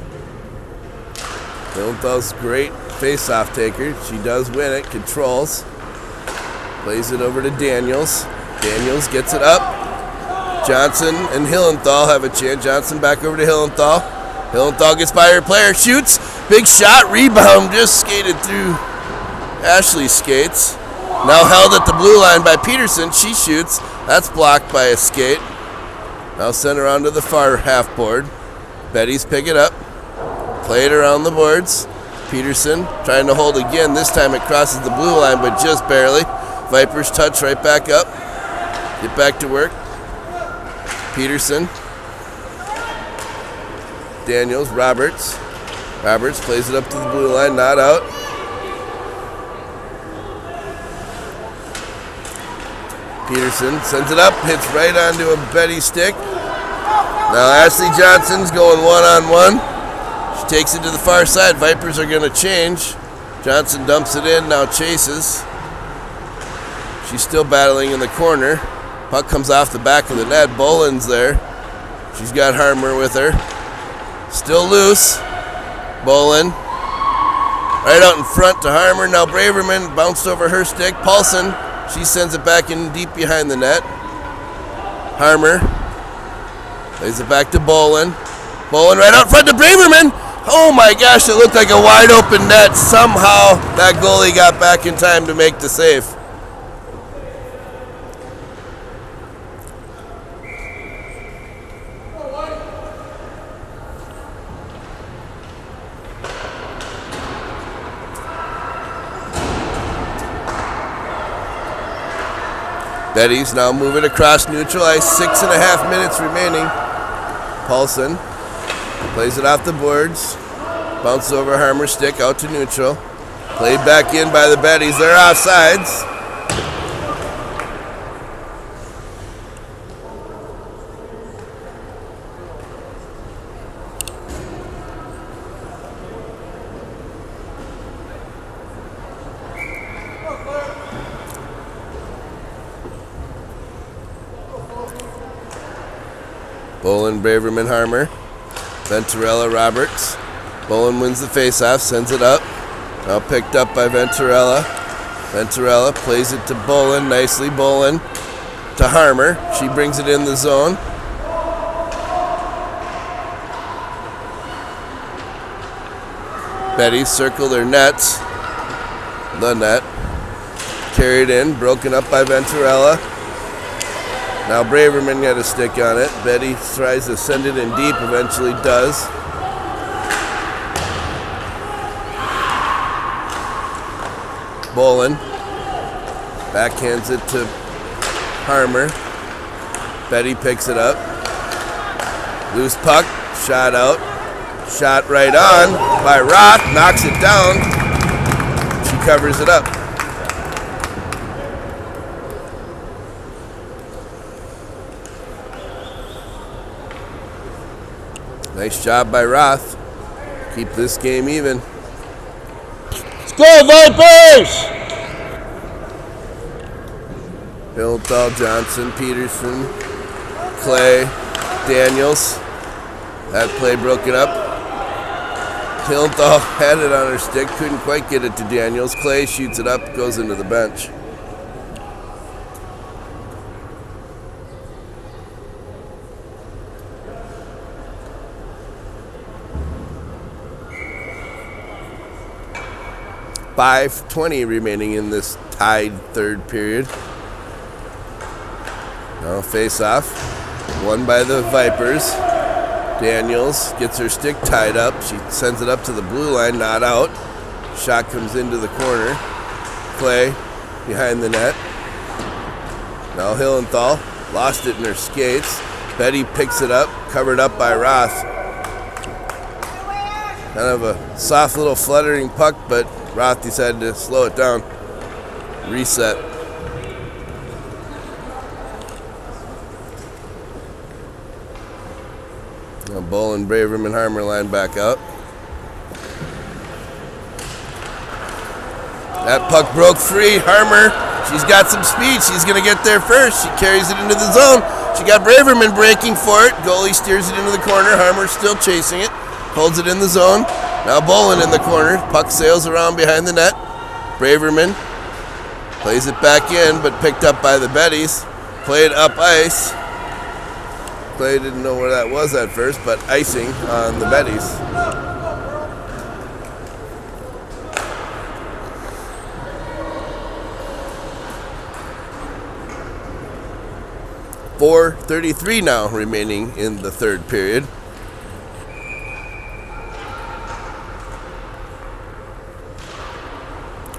Speaker 1: Hillenthal's great face-off taker. She does win it, controls. Plays it over to Daniels. Daniels gets it up. Johnson and Hillenthal have a chance. Johnson back over to Hillenthal. Hillenthal gets by her player, shoots. Big shot, rebound, just skated through Ashley's skates. Now held at the blue line by Peterson. She shoots. That's blocked by a skate. Now sent around to the far half board. Betty's pick it up. Play it around the boards. Peterson trying to hold again. This time it crosses the blue line, but just barely. Vipers touch right back up. Get back to work. Peterson. Daniels, Roberts. Roberts plays it up to the blue line, not out. Peterson sends it up, hits right onto a Betty stick. Now Ashley Johnson's going one-on-one. She takes it to the far side. Vipers are going to change. Johnson dumps it in, now chases. She's still battling in the corner. Puck comes off the back of the net. Boland's there. She's got Harmer with her. Still loose. Boland. Right out in front to Harmer. Now Braverman bounced over her stick. Paulson, she sends it back in deep behind the net. Harmer lays it back to Boland. Boland right out front to Braverman. Oh my gosh, it looked like a wide open net. Somehow that goalie got back in time to make the save. Betty's now moving across neutral ice. 6.5 minutes remaining. Paulson plays it off the boards. Bounces over Harmer's stick out to neutral. Played back in by the Bettys. They're offsides. Boland, Braverman, Harmer. Venturella, Roberts. Boland wins the faceoff, sends it up. Now picked up by Venturella. Venturella plays it to Boland. Nicely, Boland to Harmer. She brings it in the zone. Betty circle their nets. The net. Carried in, broken up by Venturella. Now Braverman got a stick on it. Betty tries to send it in deep, eventually does. Boland backhands it to Harmer. Betty picks it up. Loose puck, shot out. Shot right on by Roth, knocks it down. She covers it up. Nice job by Roth. Keep this game even.
Speaker 2: Let's go, Vipers!
Speaker 1: Hillenthal, Johnson, Peterson, Clay, Daniels. That play broken up. Hillenthal had it on her stick, couldn't quite get it to Daniels. Clay shoots it up, goes into the bench. .520 remaining in this tied third period. Now face off. Won by the Vipers. Daniels gets her stick tied up. She sends it up to the blue line, not out. Shot comes into the corner. Clay behind the net. Now Hillenthal lost it in her skates. Betty picks it up, covered up by Roth. Kind of a soft little fluttering puck, but Roth decided to slow it down. Reset. Now Boland, Braverman, Harmer line back up. That puck broke free. Harmer, she's got some speed. She's going to get there first. She carries it into the zone. She got Braverman breaking for it. Goalie steers it into the corner. Harmer still chasing it. Holds it in the zone. Now Boland in the corner. Puck sails around behind the net. Braverman plays it back in, but picked up by the Bettys. Played up ice. Clay didn't know where that was at first, but icing on the Bettys. .433 now remaining in the third period.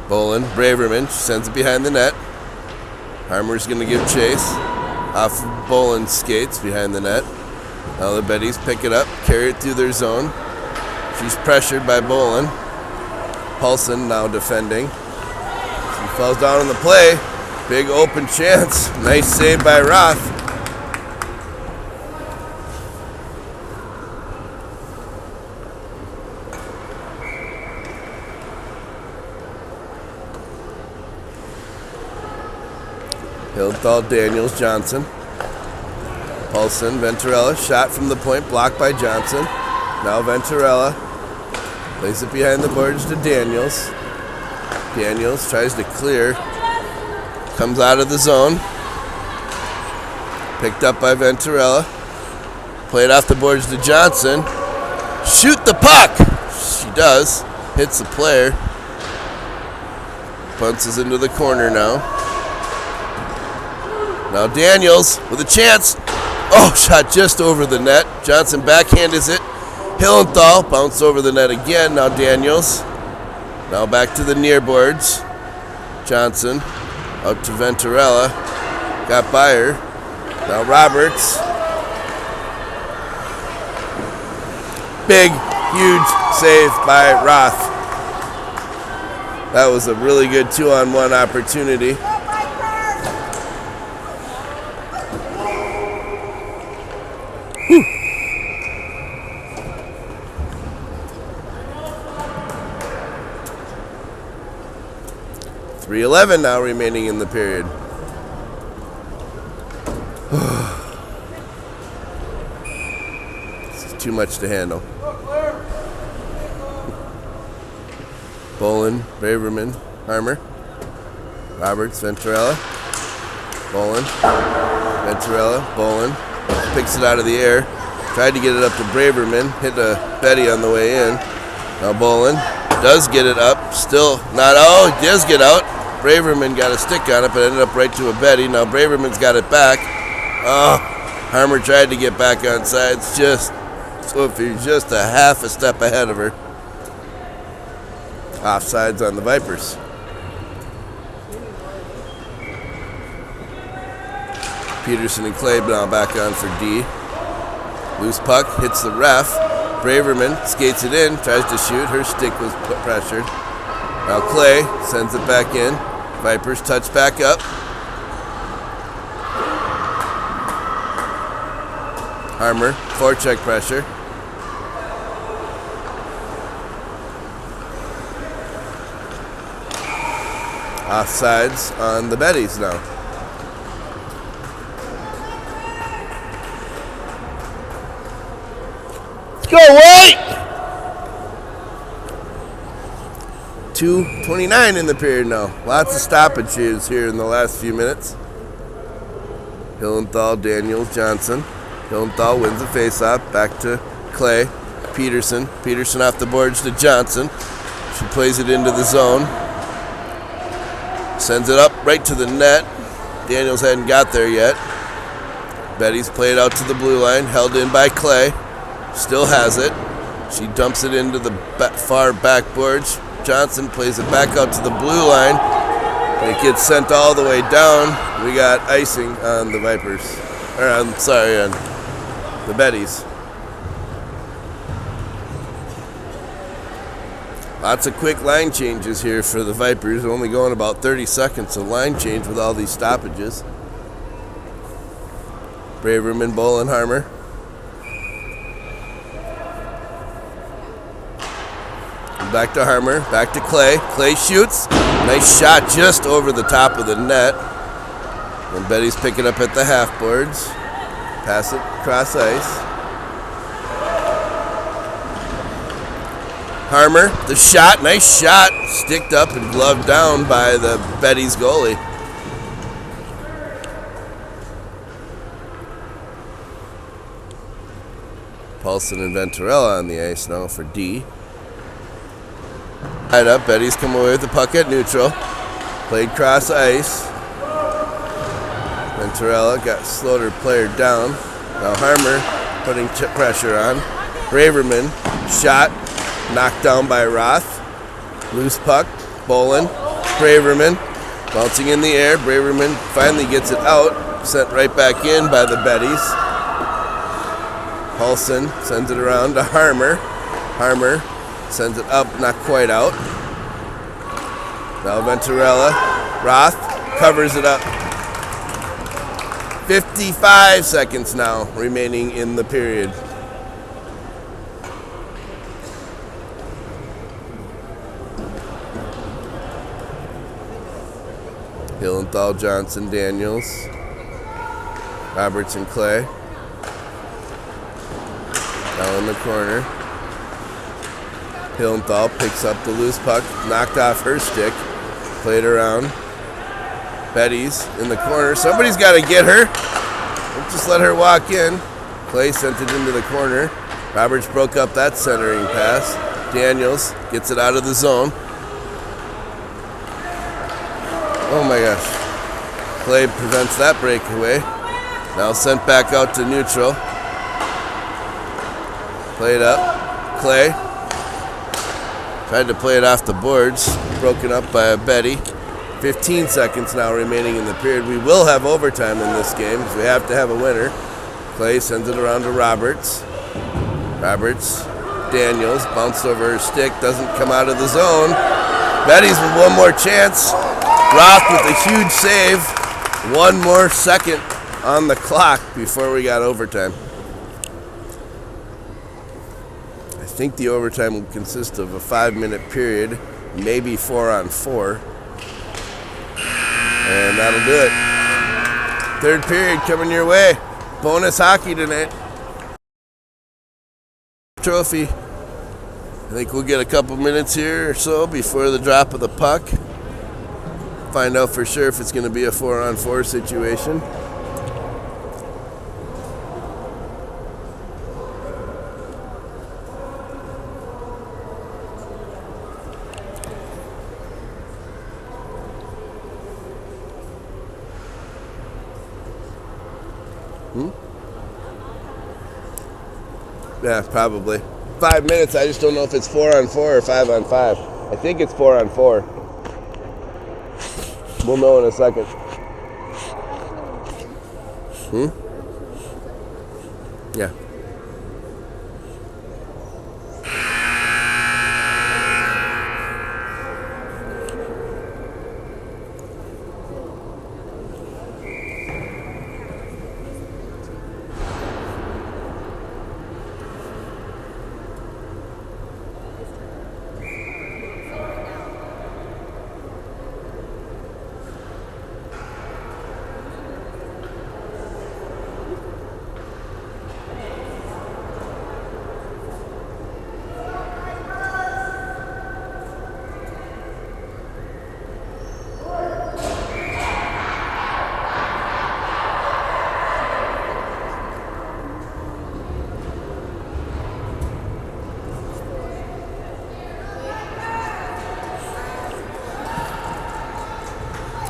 Speaker 1: Boland, Braverman, she sends it behind the net. Harmer's going to give chase off Boland's skates behind the net. Now the Betties pick it up, carry it through their zone. She's pressured by Boland. Paulson now defending. She falls down on the play. Big open chance. Nice save by Roth. Hildenthal, Daniels, Johnson. Paulson, Venturella, shot from the point, blocked by Johnson. Now Venturella plays it behind the boards to Daniels. Daniels tries to clear. Comes out of the zone. Picked up by Venturella. Played off the boards to Johnson. Shoot the puck! She does. Hits the player. Bounces into the corner now. Now Daniels with a chance. Oh, shot just over the net. Johnson backhands it. Hildenthal bounced over the net again. Now Daniels. Now back to the near boards. Johnson out to Venturella. Got by her. Now Roberts. Big, huge save by Roth. That was a really good 2-on-1 opportunity. Whew. 3:11 now remaining in the period. This is too much to handle. Boland, Braverman, Harmer, Roberts, Venturella, Boland, Venturella, Boland, picks it out of the air, tried to get it up to Braverman, hit a Betty on the way in. Now Boland does get it up, still not, oh, he does get out. Braverman got a stick on it, but ended up right to a Betty. Now Braverman's got it back. Oh, Harmer tried to get back on sides, just a half a step ahead of her. Offsides on the Vipers. Peterson and Clay now back on for D. Loose puck hits the ref. Braverman skates it in, tries to shoot. Her stick was pressured. Now Clay sends it back in. Vipers touch back up. Harmer, forecheck pressure. Offsides on the Betties now.
Speaker 2: Let's go, White!
Speaker 1: 2:29 in the period now. Lots of stoppages here in the last few minutes. Hildenthal, Daniels, Johnson. Hildenthal wins the faceoff. Back to Clay. Peterson. Peterson off the boards to Johnson. She plays it into the zone. Sends it up right to the net. Daniels hadn't got there yet. Betty's played out to the blue line. Held in by Clay. Still has it. She dumps it into the far backboards. Johnson plays it back out to the blue line. And it gets sent all the way down. We got icing on the Vipers. On the Betties. Lots of quick line changes here for the Vipers. Only going about 30 seconds of line change with all these stoppages. Braverman, Boland, Harmer. Back to Harmer, back to Clay. Clay shoots. Nice shot just over the top of the net. And Betty's picking up at the half boards. Pass it across ice. Harmer, the shot, nice shot. Sticked up and gloved down by the Betty's goalie. Paulson and Venturella on the ice now for D. Tied up, Betty's come away with the puck at neutral. Played cross ice. Venturella slowed her player down. Now Harmer putting pressure on. Braverman, shot, knocked down by Roth. Loose puck, Boland. Braverman Bouncing in the air, Braverman finally gets it out, sent right back in by the Bettys. Paulson sends it around to Harmer. Harmer sends it up, not quite out. Now Venturella. Roth covers it up. 55 seconds now remaining in the period. Hillenthal, Johnson, Daniels, Robertson, Clay. Now in the corner. Hillenthal picks up the loose puck, knocked off her stick, played around. Betty's in the corner. Somebody's got to get her. Don't just let her walk in. Clay sent it into the corner. Roberts broke up that centering pass. Daniels gets it out of the zone. Oh my gosh. Clay prevents that breakaway. Now sent back out to neutral. Played up. Clay tried to play it off the boards. Broken up by a Betty. 15 seconds now remaining in the period. We will have overtime in this game because we have to have a winner. Clay sends it around to Roberts. Roberts. Daniels bounced over her stick. Doesn't come out of the zone. Betty's with one more chance. Roth with a huge save. One more second on the clock before we got overtime. I think the overtime will consist of a 5-minute period, maybe 4-on-4. And that'll do it. Third period coming your way. Bonus hockey tonight. Trophy. I think we'll get a couple minutes here or so before the drop of the puck. Find out for sure if it's going to be a 4-on-4 situation. Yeah, probably. 5 minutes. I just don't know if it's 4-on-4 or 5-on-5. I think it's 4-on-4. We'll know in a second. Yeah.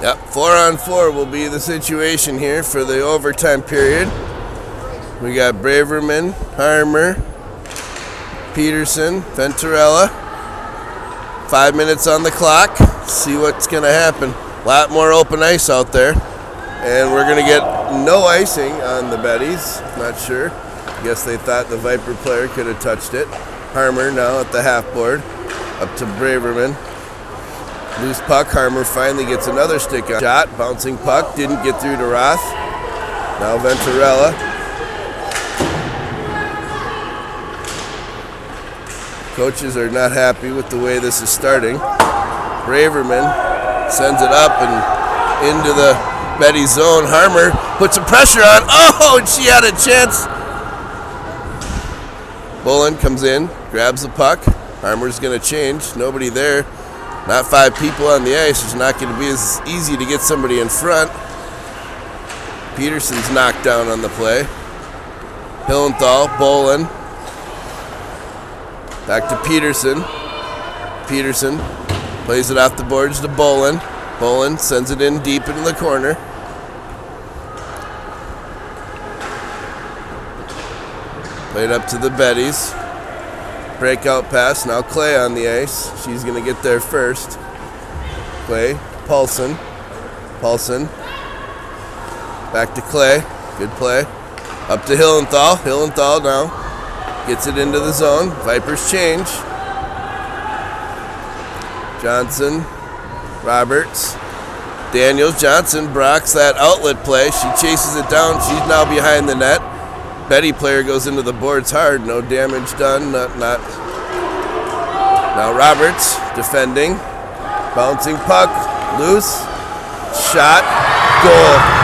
Speaker 1: Yep, 4-on-4 will be the situation here for the overtime period. We got Braverman, Harmer, Peterson, Venturella. 5 minutes on the clock. See what's going to happen. A lot more open ice out there. And we're going to get no icing on the Bettys. Not sure. Guess they thought the Viper player could have touched it. Harmer now at the half board. Up to Braverman. Loose puck. Harmer finally gets another stick on shot. Bouncing puck. Didn't get through to Roth. Now Venturella. Coaches are not happy with the way this is starting. Braverman sends it up and into the Betty zone. Harmer puts some pressure on. Oh, and she had a chance. Bolin comes in, grabs the puck. Harmer's going to change. Nobody there. Not 5 people on the ice. It's not going to be as easy to get somebody in front. Peterson's knocked down on the play. Hillenthal, Bolin. Back to Peterson. Peterson plays it off the boards to Bolin. Bolin sends it in deep into the corner. Played up to the Bettys. Breakout pass. Now Clay on the ice. She's going to get there first. Clay, Paulson. Paulson. Back to Clay. Good play. Up to Hillenthal. Hillenthal now gets it into the zone. Vipers change. Johnson. Roberts. Daniels. Johnson blocks that outlet play. She chases it down. She's now behind the net. Betty player goes into the boards hard. No damage done. Not. Now Roberts defending. Bouncing puck. Loose. Shot. Goal.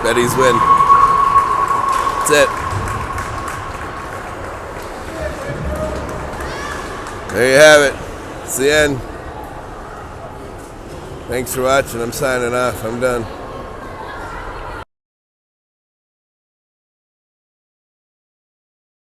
Speaker 1: Betty's win. That's it. There you have it. It's the end. Thanks for watching. I'm signing off. I'm done.